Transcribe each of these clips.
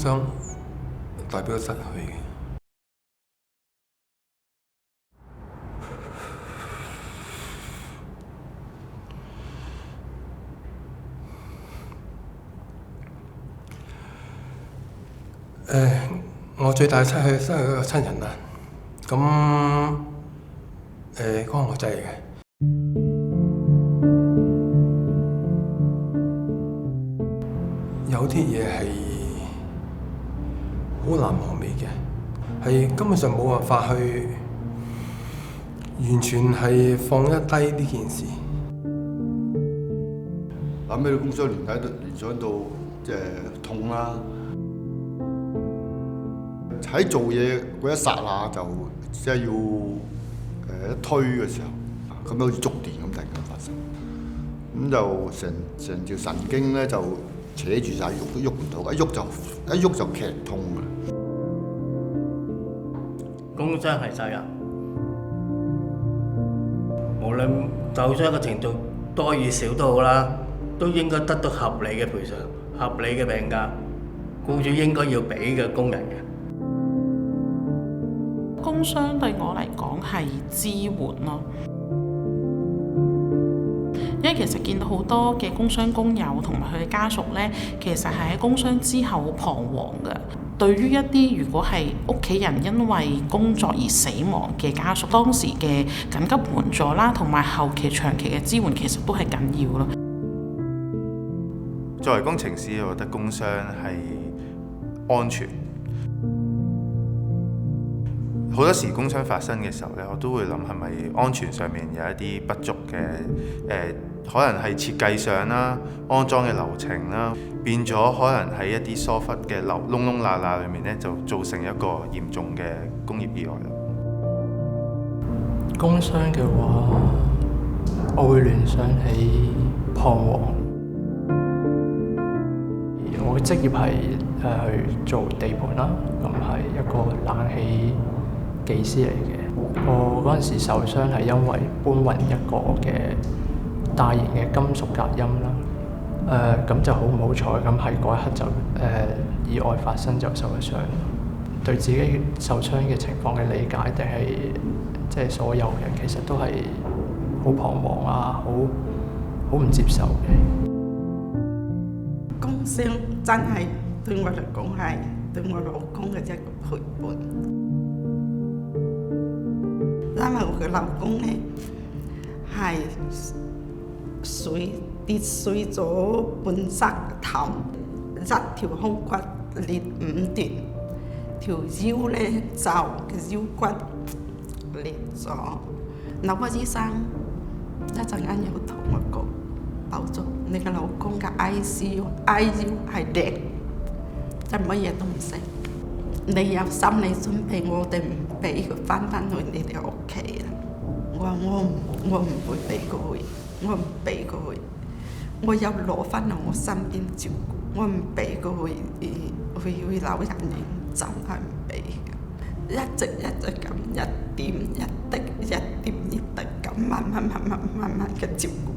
傷代表失去嘅。我最大失去個親人啦。咁嗰個我仔嚟嘅。有啲嘢係好難忘味嘅，係根本上冇辦法去完全係放得低呢件事。諗起工傷聯想到即係痛啦。喺做嘢嗰一剎那就即係要一推嘅時候，咁好似觸電咁突然間發生，咁就成條神經咧就扯住晒，喐都喐唔到，一喐就劇痛嘅。工傷係責任，無論受傷嘅程度多與少都好啦，都應該得到合理嘅賠償、合理嘅病假，僱主應該要俾嘅工人嘅。工傷對我嚟講係支援咯，因為其實見到好多嘅工傷工友同埋佢嘅家屬呢，其實係喺工傷之後彷徨嘅。對於一啲如果係屋企人因為工作而死亡嘅家屬，當時嘅緊急援助啦，同埋後期長期嘅支援，其實都係緊要咯。作為工程師，我覺得工傷係安全。好多時工傷發生嘅時候咧，我都會諗係咪安全上面有一啲不足嘅可能係設計上啦、安裝嘅流程啦，變咗可能喺一啲疏忽嘅窿窿罅罅裏面咧，就造成一個嚴重嘅工業意外啦。工傷嘅話，我會聯想起彷徨。我嘅職業係去做地盤啦，咁係一個冷氣技師嚟嘅。我嗰陣時受傷係因為搬運一個嘅大型嘅金屬隔音啦。咁就好唔好彩，咁喺嗰一刻就意外發生就受咗傷。對自己受傷嘅情況嘅理解，定係即係所有人其實都係好彷徨啊，好唔接受嘅。工傷真係對我嚟講係對我老公嘅一個陪伴，因為我嘅老公咧係跌碎咗半側頭，一條胸骨裂5段，條腰咧就嘅腰骨裂咗。嗱，個醫生一陣間又同我講，保重，你嘅老公嘅 ICU 係零，即係乜嘢都唔識。你有心理準備，我哋唔俾佢翻去你哋屋企啦。我話我唔會俾佢去，我唔俾佢去。我有攞翻嚟我身邊照顧，我唔俾佢去老人院，真係唔俾嘅。一直咁一點一滴咁慢慢嘅照顧。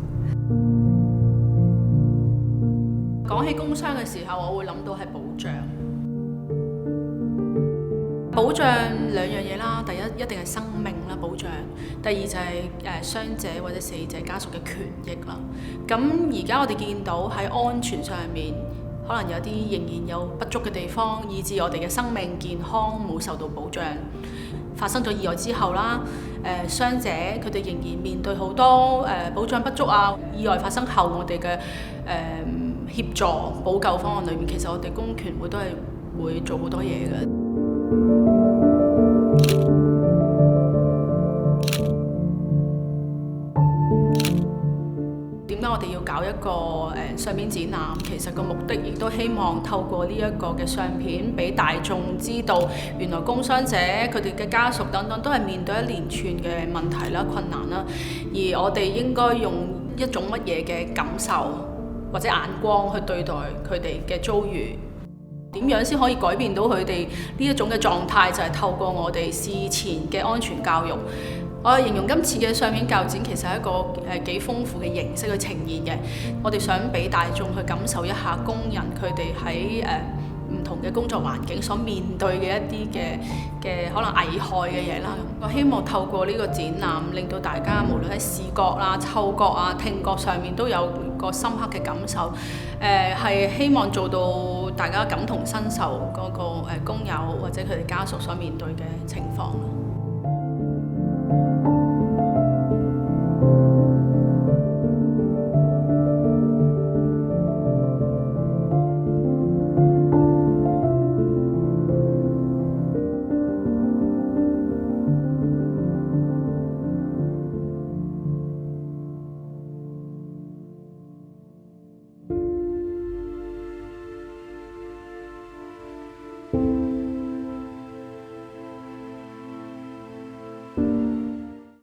講起工傷嘅時候，我會諗到係保障。保障兩樣嘢啦，第一一定係生命啦，保障；第二就係傷者或者死者家屬嘅權益啦。咁而家我哋見到喺安全上面，可能有啲仍然有不足嘅地方，以致我哋嘅生命健康冇受到保障。發生咗意外之後啦，傷者佢哋仍然面對好多保障不足啊。意外發生後，我哋嘅協助補救方案裏面，其實我哋公權會都係會做好多嘢嘅。點解我哋要搞一個相片展覽？其實個目的亦都希望透過呢一個嘅相片，俾大眾知道原來工傷者佢哋嘅家屬等等都係面對一連串嘅問題啦、困難啦，而我哋應該用一種乜嘢嘅感受或者眼光去對待佢哋嘅遭遇。點樣先可以改變到佢哋呢一種嘅狀態？就係透過我哋事前嘅安全教育。我形容今次嘅相片教展其實係一個幾豐富嘅形式去呈現嘅。我哋想俾大眾去感受一下工人佢哋喺唔同嘅工作環境所面對嘅一啲嘅可能危害嘅嘢啦。我希望透過呢個展覽，令到大家無論喺視覺啦、嗅覺啊、聽覺上面都有個深刻嘅感受。係希望做到大家感同身受嗰個工友或者佢哋家屬所面對嘅情況。